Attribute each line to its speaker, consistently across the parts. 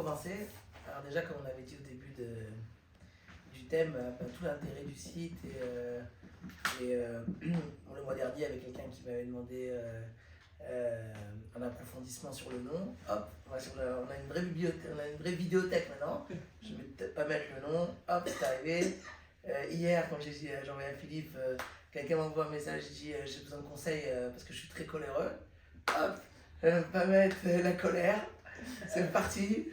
Speaker 1: commencer. Alors déjà, comme on avait dit au début du thème, tout l'intérêt du site bon, le mois dernier, il y avait quelqu'un qui m'avait demandé un approfondissement sur le nom. Hop, on a une vraie bibliothèque, on a une vraie vidéothèque maintenant. Je ne vais peut-être pas mettre le nom. Hop, c'est arrivé. Hier, quand j'ai envoyé à Philippe, quelqu'un m'envoie un message, il dit j'ai besoin de conseils parce que je suis très coléreux. Hop, pas mettre la colère. C'est parti.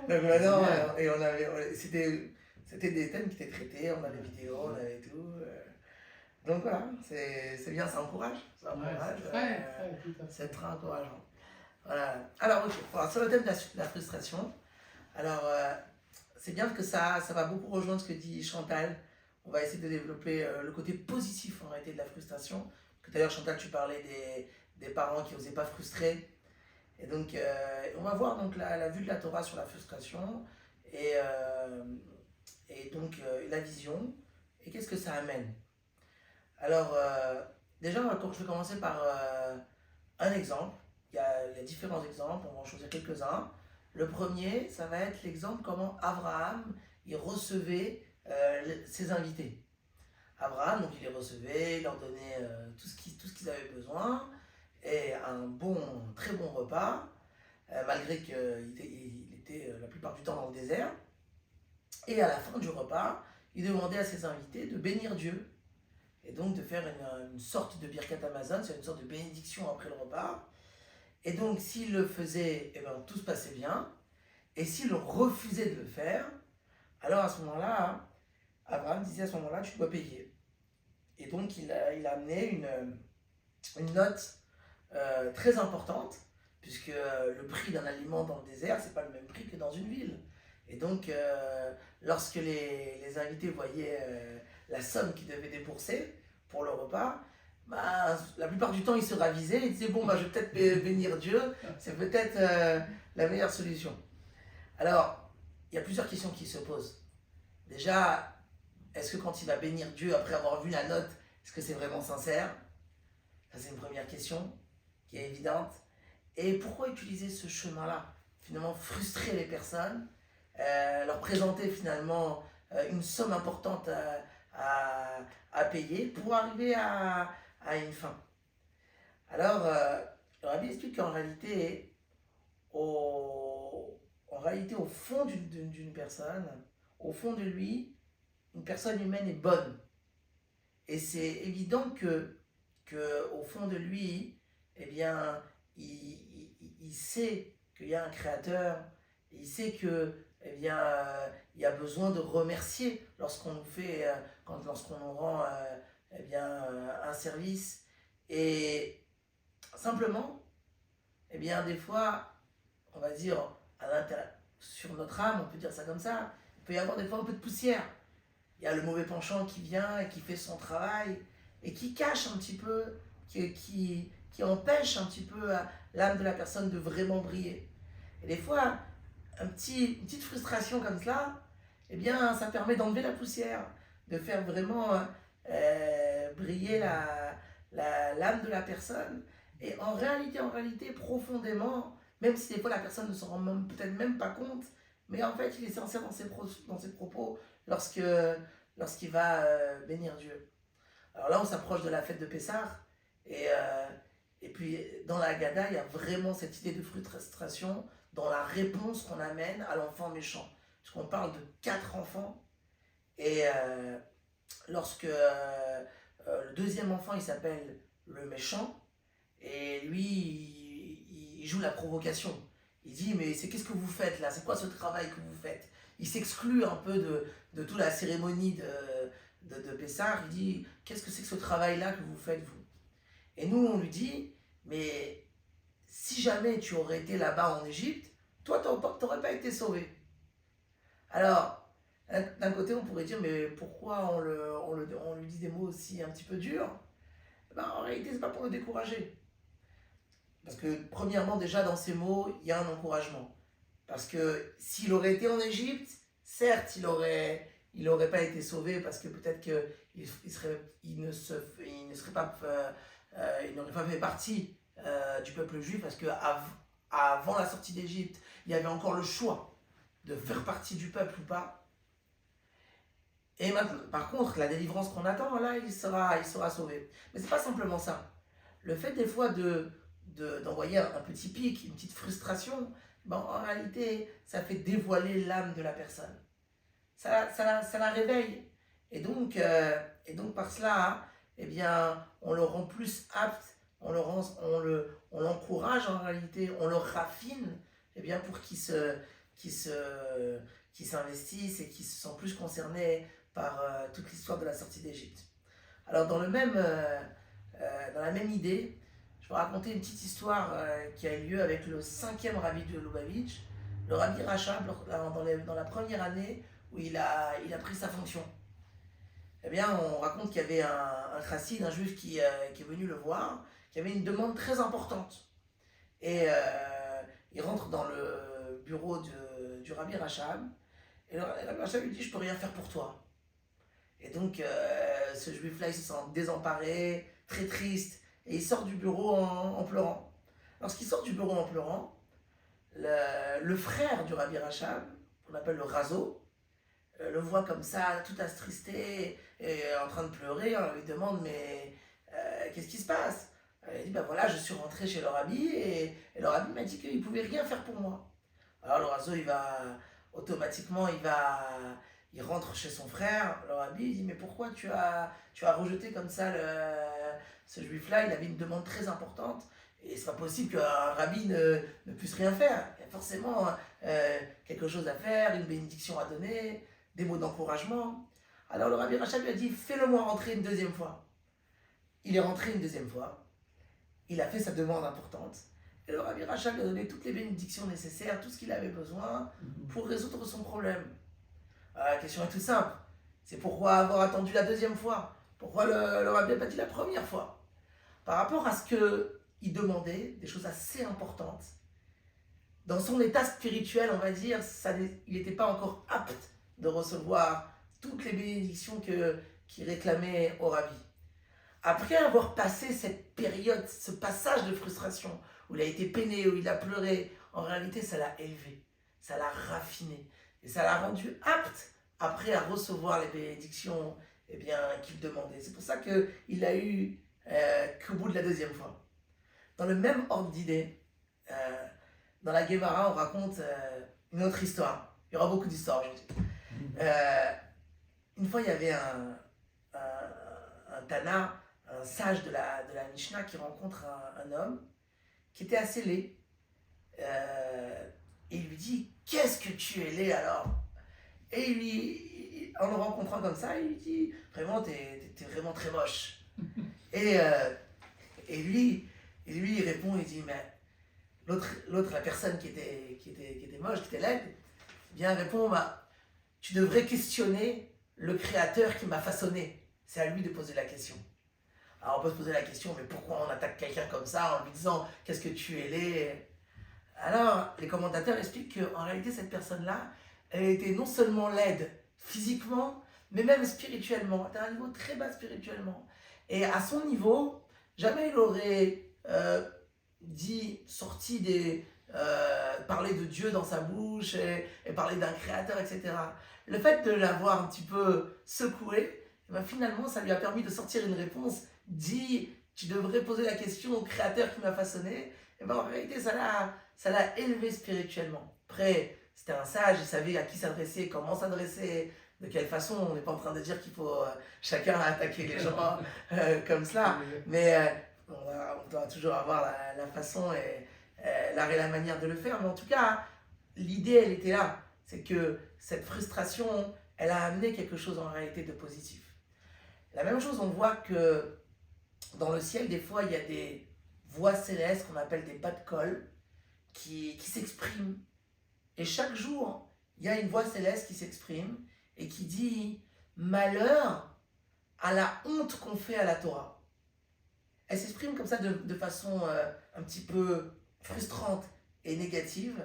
Speaker 1: Donc maintenant, et c'était des thèmes qui étaient traités, on avait des vidéos, on avait tout. Donc voilà, c'est bien, ça encourage. Ça encourage. C'est très encourageant. Voilà. Alors, ok, voilà, sur le thème de la frustration, alors c'est bien que ça va beaucoup rejoindre ce que dit Chantal. On va essayer de développer le côté positif en réalité de la frustration. Tout à l'heure, Chantal, tu parlais des parents qui n'osaient pas frustrer. Et donc, on va voir donc la vue de la Torah sur la frustration et donc la vision et qu'est-ce que ça amène. Alors, déjà, je vais commencer par un exemple. Il y a différents exemples, on va en choisir quelques-uns. Le premier, ça va être l'exemple comment Abraham il recevait ses invités. Abraham, donc il les recevait, il leur donnait tout ce qu'ils avaient besoin et un très bon repas, malgré qu'il était la plupart du temps dans le désert. Et à la fin du repas, il demandait à ses invités de bénir Dieu et donc de faire une sorte de birkat Hamazon, c'est une sorte de bénédiction après le repas. Et donc s'il le faisait, eh ben, tout se passait bien. Et s'il refusait de le faire, alors à ce moment-là, Abraham disait à ce moment-là, tu dois payer. Et donc il a amené une note très importante, puisque le prix d'un aliment dans le désert, c'est pas le même prix que dans une ville. Et donc, lorsque les invités voyaient la somme qu'ils devaient débourser pour le repas, bah, la plupart du temps, ils se ravisaient, ils disaient, bon, bah, je vais peut-être bénir Dieu, c'est peut-être la meilleure solution. Alors, il y a plusieurs questions qui se posent. Déjà, est-ce que quand il va bénir Dieu, après avoir vu la note, est-ce que c'est vraiment sincère? Ça, c'est une première question qui est évidente. Et pourquoi utiliser ce chemin-là? Finalement, frustrer les personnes, leur présenter finalement une somme importante à payer pour arriver à une fin. Alors, le Rabbi explique qu'en réalité, au fond d'une personne, au fond de lui, une personne humaine est bonne. Et c'est évident que au fond de lui, eh bien, il sait qu'il y a un créateur, il sait que, eh bien, il y a besoin de remercier lorsqu'on nous fait, lorsqu'on nous rend, eh bien, un service. Et simplement, eh bien, des fois, on va dire, sur notre âme, on peut dire ça comme ça, il peut y avoir des fois un peu de poussière. Il y a le mauvais penchant qui vient et qui fait son travail et qui cache un petit peu, qui empêche un petit peu l'âme de la personne de vraiment briller. Et des fois, une petite frustration comme cela, eh bien, ça permet d'enlever la poussière, de faire vraiment briller l'âme de la personne. Et en réalité, profondément, même si des fois la personne ne s'en rend peut-être même pas compte, mais en fait, il est sincère dans ses propos lorsqu'il va bénir Dieu. Alors là, on s'approche de la fête de Pessah, et puis dans la Haggadah, il y a vraiment cette idée de frustration dans la réponse qu'on amène à l'enfant méchant. Parce qu'on parle de 4 enfants, et lorsque le deuxième enfant, il s'appelle le méchant, et lui, il joue la provocation. Il dit, mais qu'est-ce que vous faites là? C'est quoi ce travail que vous faites? Il s'exclut un peu de toute la cérémonie de Pessah. Il dit, qu'est-ce que c'est que ce travail-là que vous faites, vous? Et nous, on lui dit, mais si jamais tu aurais été là-bas en Égypte, toi, tu n'aurais pas été sauvé. Alors, d'un côté, on pourrait dire, mais pourquoi on lui dit des mots aussi un petit peu durs? Ben, en réalité, ce n'est pas pour le décourager. Parce que, premièrement, déjà, dans ces mots, il y a un encouragement. Parce que s'il aurait été en Égypte, certes, il n'aurait pas été sauvé parce que peut-être qu'il n'aurait pas fait partie du peuple juif parce que avant la sortie d'Égypte, il y avait encore le choix de faire partie du peuple ou pas. Et maintenant, par contre, la délivrance qu'on attend, là, il sera sauvé. Mais c'est pas simplement ça. Le fait des fois d'envoyer un petit pic, une petite frustration, ben, en réalité, ça fait dévoiler l'âme de la personne. Ça la réveille. Et donc par cela, hein, eh bien, on le rend plus apte, on l'encourage en réalité, on le raffine, eh bien, pour qu'il se, qu'il s'investisse et qu'il se sent plus concerné par toute l'histoire de la sortie d'Égypte. Alors dans la même idée, je vais raconter une petite histoire qui a eu lieu avec le 5e rabbi de Lubavitch, le rabbi Rachab, dans la première année où il a pris sa fonction. Eh bien, on raconte qu'il y avait un chassid, un juif qui est venu le voir, qui avait une demande très importante. Et il rentre dans le bureau du rabbi Rachab, et le rabbi Rachab lui dit: « Je peux rien faire pour toi. » Et donc, ce juif-là, il se sent désemparé, très triste, et il sort du bureau en pleurant. Lorsqu'il sort du bureau en pleurant, le frère du rabbi Rachab, qu'on appelle le Razo, le voit comme ça, tout attristé, et en train de pleurer. On lui demande: « Mais qu'est-ce qui se passe ?» Il dit: « Ben voilà, je suis rentré chez le rabbi, et le rabbi m'a dit qu'il ne pouvait rien faire pour moi. » Alors le Razo, automatiquement, il rentre chez son frère, le rabbi, il dit: « Mais pourquoi tu as rejeté comme ça ce juif-là? Il avait une demande très importante, et c'est pas possible qu'un rabbi ne puisse rien faire. Il y a forcément quelque chose à faire, une bénédiction à donner, des mots d'encouragement. » Alors le rabbi Rachab lui a dit: « Fais-le-moi rentrer une deuxième fois. » Il est rentré une deuxième fois, il a fait sa demande importante, et le rabbi Rachab lui a donné toutes les bénédictions nécessaires, tout ce qu'il avait besoin pour résoudre son problème. La question est toute simple, c'est pourquoi avoir attendu la deuxième fois? Pourquoi le rabbi n'a pas dit la première fois? Par rapport à ce qu'il demandait, des choses assez importantes, dans son état spirituel, on va dire, il n'était pas encore apte de recevoir toutes les bénédictions qu'il réclamait au rabbi. Après avoir passé cette période, ce passage de frustration, où il a été peiné, où il a pleuré, en réalité, ça l'a élevé, ça l'a raffiné, et ça l'a rendu apte, après, à recevoir les bénédictions qu'il demandait. C'est pour ça qu'il l'a eu qu'au bout de la deuxième fois. Dans le même ordre d'idée, dans la Gemara, on raconte une autre histoire. Il y aura beaucoup d'histoires aujourd'hui. Une fois, il y avait un Tana, un sage de la Mishnah, qui rencontre un homme qui était assez laid. Et il lui dit: « Qu'est-ce que tu es laid alors ?» Et en le rencontrant comme ça, il lui dit: « Vraiment, t'es vraiment très moche. » Et lui, il répond, il dit: « Mais l'autre, la personne qui était moche, qui était laide, bien répond: « Bah, tu devrais questionner le créateur qui m'a façonné. C'est à lui de poser la question. » Alors on peut se poser la question: mais pourquoi on attaque quelqu'un comme ça en lui disant: « Qu'est-ce que tu es laid ?» Alors les commentateurs expliquent qu'en réalité cette personne-là, elle était non seulement laide physiquement, mais même spirituellement. Elle était à un niveau très bas spirituellement. Et à son niveau, jamais il aurait parler de Dieu dans sa bouche et parler d'un créateur, etc. Le fait de l'avoir un petit peu secoué, finalement, ça lui a permis de sortir une réponse. Dit: « Tu devrais poser la question au créateur qui m'a façonné. » Et en réalité, ça l'a élevé spirituellement. Après, c'était un sage, il savait à qui s'adresser, comment s'adresser, de quelle façon. On n'est pas en train de dire qu'il faut chacun attaquer les gens comme cela, mais on doit toujours avoir la façon et l'art et la manière de le faire. Mais en tout cas, l'idée, elle était là. C'est que cette frustration, elle a amené quelque chose en réalité de positif. La même chose, on voit que dans le ciel, des fois, il y a des voix célestes qu'on appelle des bat-kol qui s'expriment. Et chaque jour, il y a une voix céleste qui s'exprime et qui dit: « Malheur à la honte qu'on fait à la Torah. » Elle s'exprime comme ça de façon un petit peu frustrante et négative.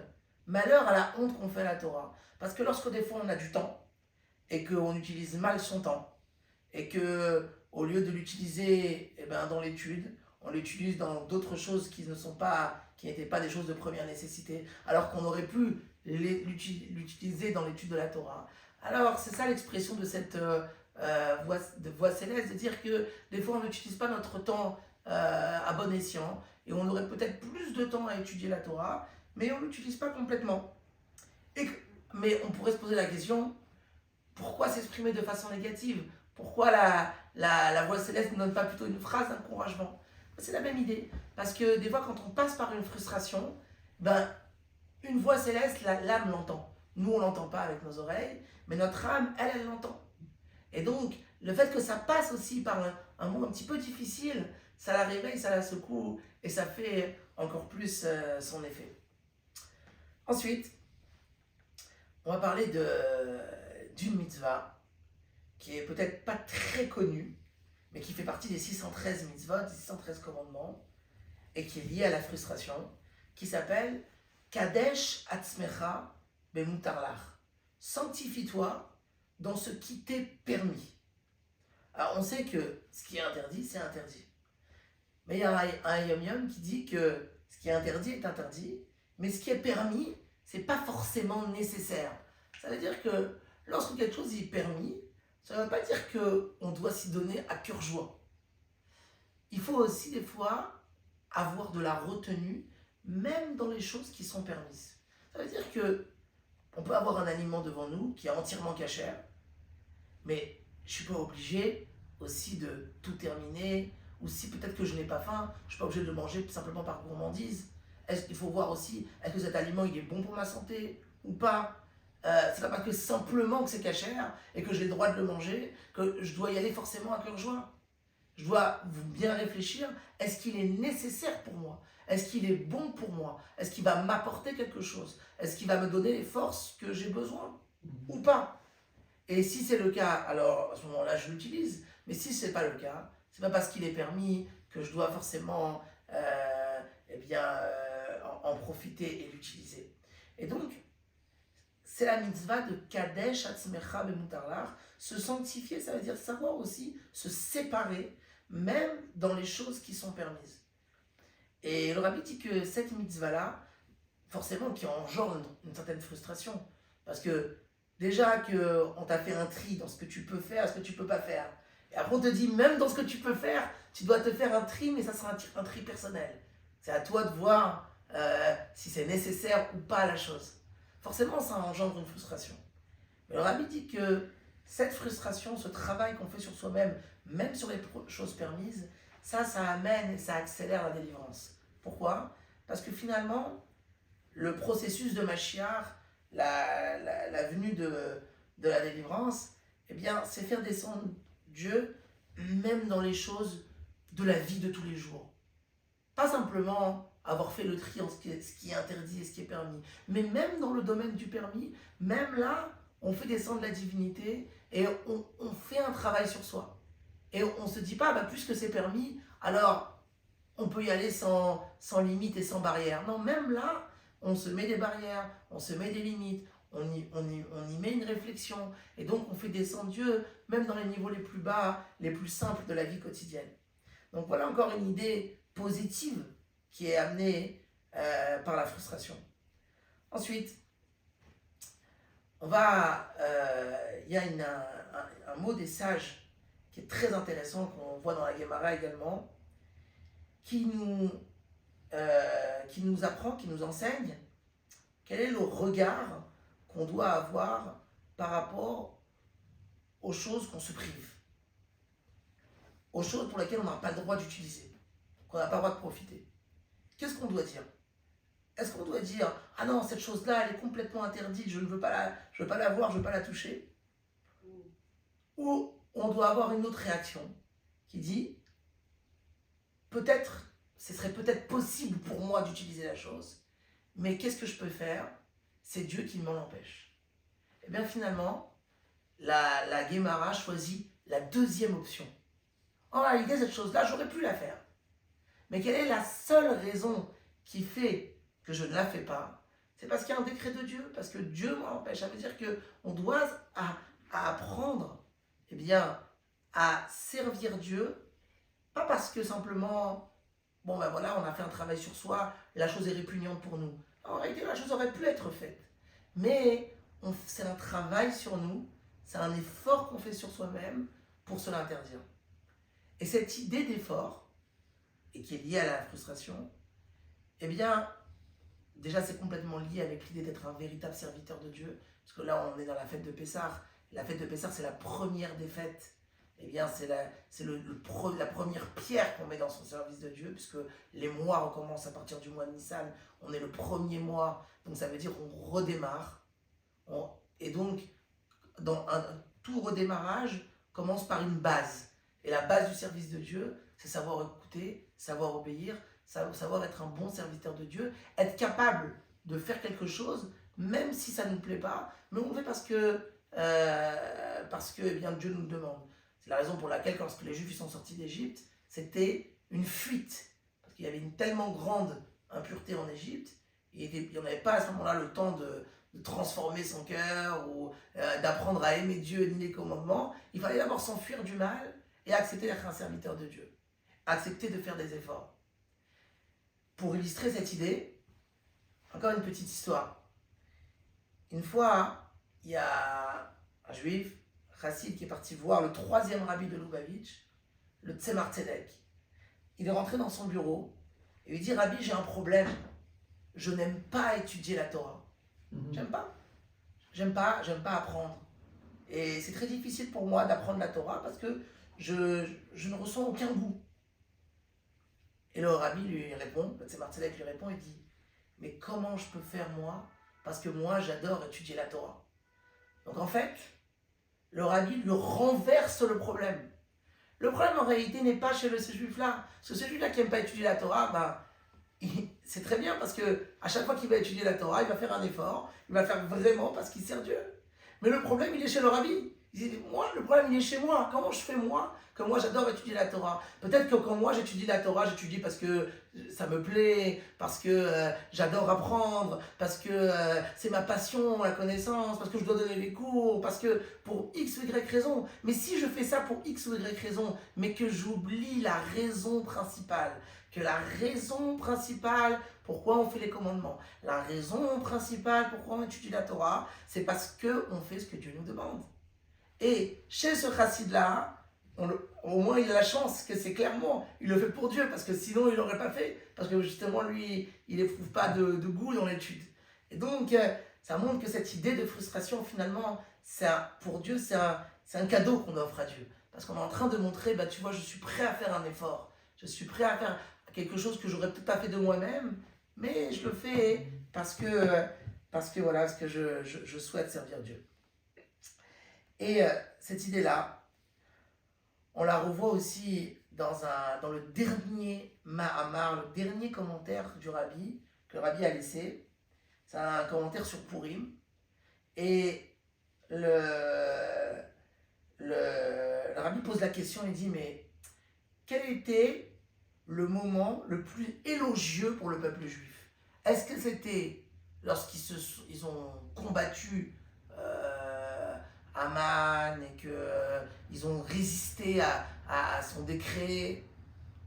Speaker 1: Malheur à la honte qu'on fait à la Torah. Parce que lorsque des fois on a du temps et qu'on utilise mal son temps, et que au lieu de l'utiliser dans l'étude, on l'utilise dans d'autres choses qui n'étaient pas des choses de première nécessité, alors qu'on aurait pu l'utiliser dans l'étude de la Torah. Alors, c'est ça l'expression de cette voix céleste, de dire que des fois, on n'utilise pas notre temps à bon escient, et on aurait peut-être plus de temps à étudier la Torah, mais on ne l'utilise pas complètement. Mais on pourrait se poser la question, pourquoi s'exprimer de façon négative? Pourquoi la voix céleste ne donne pas plutôt une phrase d'encouragement? C'est la même idée. Parce que des fois, quand on passe par une frustration, une voix céleste, l'âme l'entend. Nous, on ne l'entend pas avec nos oreilles, mais notre âme, elle l'entend. Et donc, le fait que ça passe aussi par un moment un petit peu difficile, ça la réveille, ça la secoue, et ça fait encore plus son effet. Ensuite, on va parler d'une mitzvah qui est peut-être pas très connue, mais qui fait partie des 613 mitzvot, des 613 commandements, et qui est liée à la frustration, qui s'appelle Kadesh Atzmecha Bemutarlach. Sanctifie-toi dans ce qui t'est permis. Alors on sait que ce qui est interdit, c'est interdit. Mais il y a un yom-yom qui dit que ce qui est interdit est interdit, mais ce qui est permis, c'est pas forcément nécessaire. Ça veut dire que lorsque quelque chose est permis, ça ne veut pas dire qu'on doit s'y donner à cœur joie. Il faut aussi des fois avoir de la retenue, même dans les choses qui sont permises. Ça veut dire que on peut avoir un aliment devant nous qui est entièrement cachère, mais je ne suis pas obligé aussi de tout terminer, ou si peut-être que je n'ai pas faim, je ne suis pas obligé de le manger simplement par gourmandise. Il faut voir aussi, est-ce que cet aliment il est bon pour ma santé ou pas? C'est pas parce que simplement que c'est cachère et que j'ai le droit de le manger que je dois y aller forcément à cœur joie. Je dois bien réfléchir, est-ce qu'il est nécessaire pour moi? Est-ce qu'il est bon pour moi? Est-ce qu'il va m'apporter quelque chose? Est-ce qu'il va me donner les forces que j'ai besoin ou pas? Et si c'est le cas, alors à ce moment-là je l'utilise. Mais si ce n'est pas le cas, c'est pas parce qu'il est permis que je dois forcément en profiter et l'utiliser. Et donc, c'est la mitzvah de Kadesh Atzmecha Bemutarlach. Se sanctifier, ça veut dire savoir aussi se séparer, même dans les choses qui sont permises. Et le rabbi dit que cette mitzvah-là, forcément, qui engendre une certaine frustration. Parce que déjà qu'on t'a fait un tri dans ce que tu peux faire, ce que tu peux pas faire. Et après on te dit, même dans ce que tu peux faire, tu dois te faire un tri, mais ça sera un tri personnel. C'est à toi de voir si c'est nécessaire ou pas la chose. Forcément, ça engendre une frustration. Mais le rabbi dit que cette frustration, ce travail qu'on fait sur soi-même, même sur les choses permises, ça amène et ça accélère la délivrance. Pourquoi? Parce que finalement, le processus de Mashiach, la venue de la délivrance, eh bien, c'est faire descendre Dieu même dans les choses de la vie de tous les jours. Pas simplement avoir fait le tri en ce qui est interdit et ce qui est permis, mais même dans le domaine du permis, même là, on fait descendre la divinité et on fait un travail sur soi. Et on ne se dit pas, puisque c'est permis, alors on peut y aller sans limite et sans barrière. Non, même là, on se met des barrières, on se met des limites, on y met une réflexion, et donc on fait descendre Dieu, même dans les niveaux les plus bas, les plus simples de la vie quotidienne. Donc voilà encore une idée positive qui est amenée par la frustration. Ensuite, il y a un mot des sages qui est très intéressant, qu'on voit dans la Gemara également, qui nous apprend, qui nous enseigne quel est le regard qu'on doit avoir par rapport aux choses qu'on se prive, aux choses pour lesquelles on n'a pas le droit d'utiliser, qu'on n'a pas le droit de profiter. Qu'est-ce qu'on doit dire? Est-ce qu'on doit dire « Ah non, cette chose-là, elle est complètement interdite, je ne veux pas la voir, je ne veux pas la toucher » Ou on doit avoir une autre réaction qui dit « Peut-être, ce serait peut-être possible pour moi d'utiliser la chose, mais qu'est-ce que je peux faire? C'est Dieu qui m'en empêche. » Et bien finalement, la Gemara choisit la deuxième option. En réalité, cette chose-là, j'aurais pu la faire. Mais quelle est la seule raison qui fait que je ne la fais pas? C'est parce qu'il y a un décret de Dieu, parce que Dieu m'en empêche. Ça veut dire qu'on doit apprendre à servir Dieu, pas parce que simplement bon ben voilà, on a fait un travail sur soi, la chose est répugnante pour nous. En réalité, la chose aurait pu être faite. Mais c'est un travail sur nous, c'est un effort qu'on fait sur soi-même pour se l'interdire. Et cette idée d'effort, et qui est liée à la frustration, eh bien, déjà c'est complètement lié avec l'idée d'être un véritable serviteur de Dieu, parce que là on est dans la fête de Pessah. La fête de Pessah, c'est la première des fêtes. Eh bien, c'est la première pierre qu'on met dans son service de Dieu, puisque les mois recommencent à partir du mois de Nissan. On est le premier mois, donc ça veut dire qu'on redémarre. Et donc, tout redémarrage commence par une base. Et la base du service de Dieu, c'est savoir écouter, savoir obéir, savoir être un bon serviteur de Dieu, être capable de faire quelque chose, même si ça ne nous plaît pas, mais on le fait parce que eh bien, Dieu nous le demande. C'est la raison pour laquelle, lorsque les Juifs sont sortis d'Égypte, c'était une fuite. Parce qu'il y avait une tellement grande impureté en Égypte, il n'y en avait pas à ce moment-là le temps de transformer son cœur ou d'apprendre à aimer Dieu ni les commandements. Il fallait d'abord s'enfuir du mal et accepter d'être un serviteur de Dieu. Accepter de faire des efforts. Pour illustrer cette idée, encore une petite histoire. Une fois, il y a un juif, Chassid, qui est parti voir le troisième rabbi de Lubavitch, le Tzemar Tzedek. Il est rentré dans son bureau et lui dit: Rabbi, j'ai un problème. Je n'aime pas étudier la Torah. J'aime pas apprendre. Et c'est très difficile pour moi d'apprendre la Torah parce que je ne ressens aucun goût. Et le rabbi lui répond, le Tzemar Tzedek lui répond et dit: mais comment je peux faire moi? Parce que moi j'adore étudier la Torah. Donc en fait, le rabbi lui renverse le problème. Le problème en réalité n'est pas chez ce juif-là. Ce juif-là qui n'aime pas étudier la Torah, c'est très bien parce que à chaque fois qu'il va étudier la Torah, il va faire un effort, il va faire vraiment parce qu'il sert Dieu. Mais le problème, il est chez le rabbi. Il dit: moi, le problème, il est chez moi. Comment je fais moi? Que moi, j'adore étudier la Torah. Peut-être que quand moi, j'étudie la Torah, j'étudie parce que ça me plaît, parce que j'adore apprendre, parce que c'est ma passion, la connaissance, parce que je dois donner les cours, parce que pour X ou Y raison. Mais si je fais ça pour X ou Y raison, mais que j'oublie la raison principale, pourquoi on fait les commandements, la raison principale pourquoi on étudie la Torah, c'est parce qu'on fait ce que Dieu nous demande. Et chez ce chassid-là, au moins il a la chance que c'est clairement, il le fait pour Dieu, parce que sinon il l'aurait pas fait, parce que justement lui, il n'éprouve pas de goût dans l'étude. Et donc, ça montre que cette idée de frustration, finalement, pour Dieu, c'est un cadeau qu'on offre à Dieu. Parce qu'on est en train de montrer, tu vois, je suis prêt à faire un effort, je suis prêt à faire quelque chose que j'aurais peut-être pas fait de moi-même, mais je le fais parce que voilà, parce que je souhaite servir Dieu. Et cette idée-là, on la revoit aussi dans le dernier Mahamar, le dernier commentaire du rabbi, que le rabbi a laissé. C'est un commentaire sur Purim. Et le rabbi pose la question, il dit: mais quel était le moment le plus élogieux pour le peuple juif? Est-ce que c'était lorsqu'ils ont combattu Haman et qu'ils ont résisté à son décret,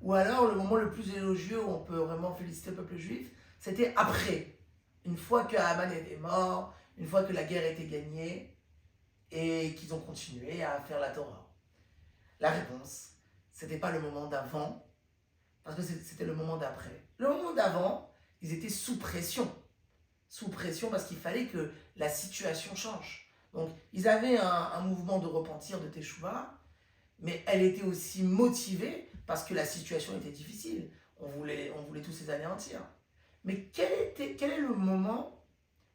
Speaker 1: ou alors le moment le plus élogieux où on peut vraiment féliciter le peuple juif, c'était après, une fois que Haman était mort, une fois que la guerre était gagnée et qu'ils ont continué à faire la Torah? La réponse, c'était pas le moment d'avant, parce que c'était le moment d'après. Le moment d'avant, ils étaient sous pression parce qu'il fallait que la situation change. Donc, ils avaient un mouvement de repentir, de Teshuvah, mais elle était aussi motivée parce que la situation était difficile. On voulait tous les anéantir. Mais quel est le moment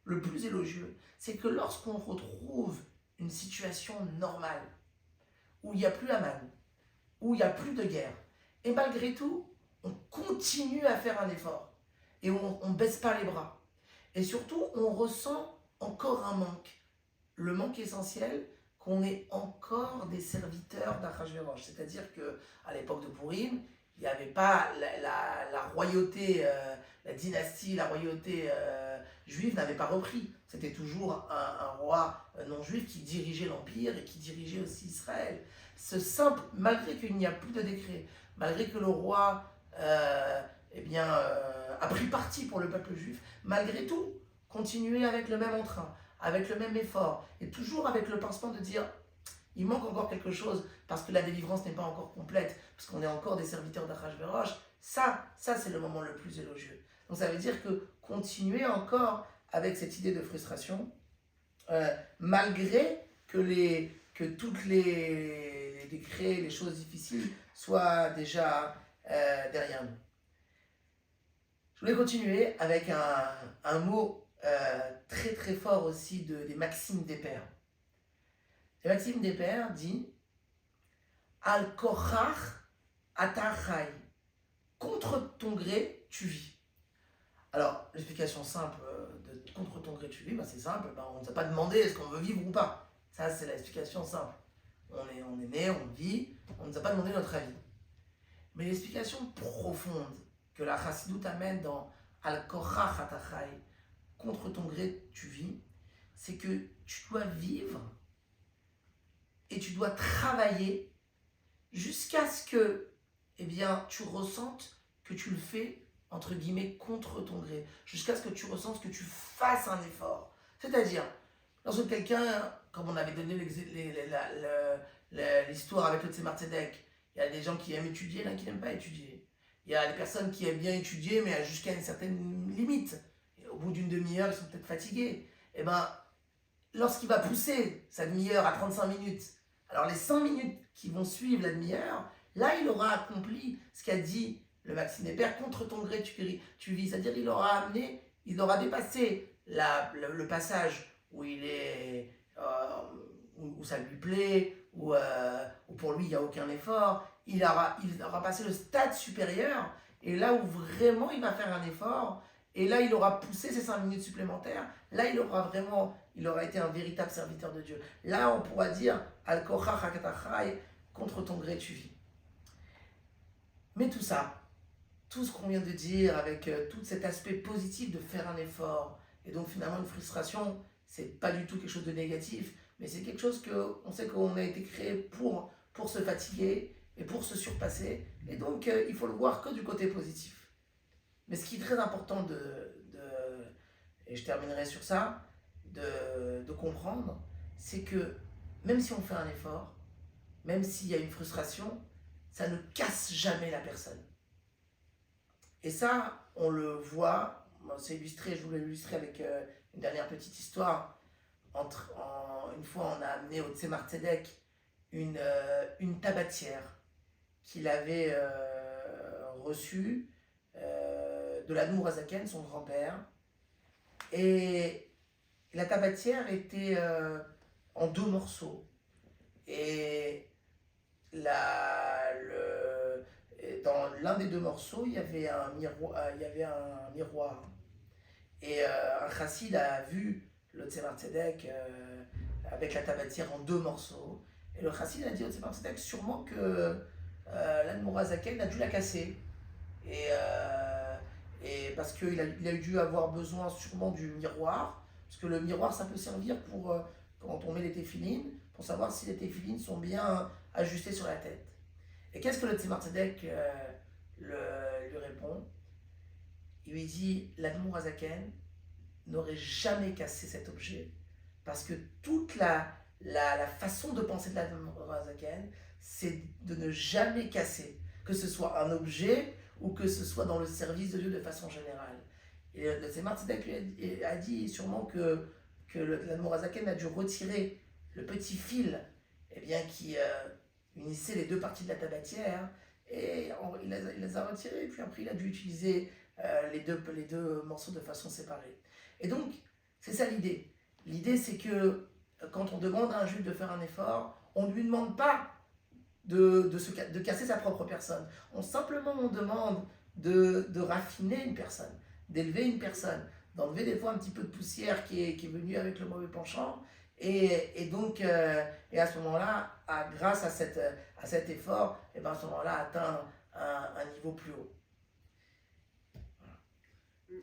Speaker 1: le plus élogieux? C'est que lorsqu'on retrouve une situation normale, où il n'y a plus Haman, où il n'y a plus de guerre, et malgré tout, on continue à faire un effort, et on ne baisse pas les bras. Et surtout, on ressent encore un manque. Le manque essentiel, qu'on est encore des serviteurs d'Achashverosh. C'est-à-dire qu'à l'époque de Purim, il n'y avait pas la royauté, la dynastie, la royauté juive n'avait pas repris. C'était toujours un roi non-juif qui dirigeait l'Empire et qui dirigeait aussi Israël. Ce simple, malgré qu'il n'y a plus de décret, malgré que le roi a pris parti pour le peuple juif, malgré tout, continuer avec le même entrain, avec le même effort, et toujours avec le pincement de dire, il manque encore quelque chose, parce que la délivrance n'est pas encore complète, parce qu'on est encore des serviteurs d'Achashverosh. Ça c'est le moment le plus élogieux. Donc ça veut dire que continuer encore avec cette idée de frustration, malgré que toutes les décrets, les choses difficiles soient déjà derrière nous. Je voulais continuer avec un mot très très fort aussi des Maximes des Pères. Les Maximes des Pères dit Al Korach Atachai, contre ton gré tu vis. Alors, l'explication simple de contre ton gré tu vis, c'est simple, on ne nous a pas demandé est-ce qu'on veut vivre ou pas. Ça, c'est l'explication simple. On est né, on vit, on ne nous a pas demandé notre avis. Mais l'explication profonde que la Chassidut amène dans Al-Korach Atachai, contre ton gré tu vis, c'est que tu dois vivre et tu dois travailler jusqu'à ce que tu ressentes que tu le fais entre guillemets contre ton gré, jusqu'à ce que tu ressentes que tu fasses un effort. C'est-à-dire, lorsque quelqu'un, comme on avait donné l'histoire avec le Tzemar Tzedek, il y a des gens qui aiment étudier, il y en a qui n'aiment pas étudier. Il y a des personnes qui aiment bien étudier, mais jusqu'à une certaine limite. Et au bout d'une demi-heure, ils sont peut-être fatigués. Et lorsqu'il va pousser sa demi-heure à 35 minutes, alors les 5 minutes qui vont suivre la demi-heure, là, il aura accompli ce qu'a dit le Maxime des Pères, contre ton gré tu vis. C'est-à-dire il aura dépassé le passage où il est, où ça lui plaît, où pour lui il n'y a aucun effort. Il aura passé le stade supérieur, et là où vraiment il va faire un effort, et là il aura poussé ses 5 minutes supplémentaires, là il aura été un véritable serviteur de Dieu. Là on pourra dire Al Korach Atachai, contre ton gré tu vis. Mais tout ça, tout ce qu'on vient de dire, avec tout cet aspect positif de faire un effort, et donc finalement une frustration, c'est pas du tout quelque chose de négatif, mais c'est quelque chose qu'on sait qu'on a été créé pour se fatiguer et pour se surpasser, et donc il faut le voir que du côté positif. Mais ce qui est très important et je terminerai sur ça, de comprendre, c'est que même si on fait un effort, même s'il y a une frustration, ça ne casse jamais la personne. Et ça, on le voit, c'est illustré, je voulais l'illustrer avec une dernière petite histoire. Une fois, on a amené au Tzemar Tzedek une tabatière qu'il avait reçue de l'Admour Hazaken, son grand-père. Et la tabatière était en 2 morceaux. Et dans l'un des 2 morceaux, il y avait un miroir. Et un chassid a vu le Tzemar Tzedek avec la tabatière en 2 morceaux. Et le chassid a dit au Tzemar Tzedek sûrement que l'Admour Hazaken a dû la casser. Et parce qu'il a dû avoir besoin sûrement du miroir. Parce que le miroir, ça peut servir pour, quand on met les téphilines, pour savoir si les téphilines sont bien ajustées sur la tête. Et qu'est-ce que le Tzemar Tzedek lui répond? Il lui dit, l'Admour Hazaken n'aurait jamais cassé cet objet, parce que toute la façon de penser de l'Admour Hazaken, c'est de ne jamais casser, que ce soit un objet ou que ce soit dans le service de Dieu de façon générale. Et le Tzemar Tzedek lui a dit sûrement que l'Admour Hazaken a dû retirer le petit fil qui unissait les 2 parties de la tabatière, et il les a retirés, et puis après il a dû utiliser les deux morceaux de façon séparée. Et donc, c'est ça l'idée. L'idée, c'est que quand on demande à un juif de faire un effort, on ne lui demande pas de casser sa propre personne. Simplement, on demande de raffiner une personne, d'élever une personne, d'enlever des fois un petit peu de poussière qui est venue avec le mauvais penchant, et donc, et à ce moment-là, grâce à cet effort, à ce moment-là, atteindre un niveau plus haut.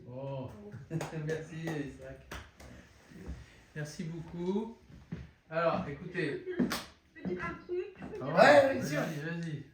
Speaker 2: Oh, merci Isaac. Merci beaucoup. Alors, écoutez.
Speaker 3: Petit un truc.
Speaker 2: Ah,
Speaker 1: Ouais, bien sûr.
Speaker 2: Vas-y.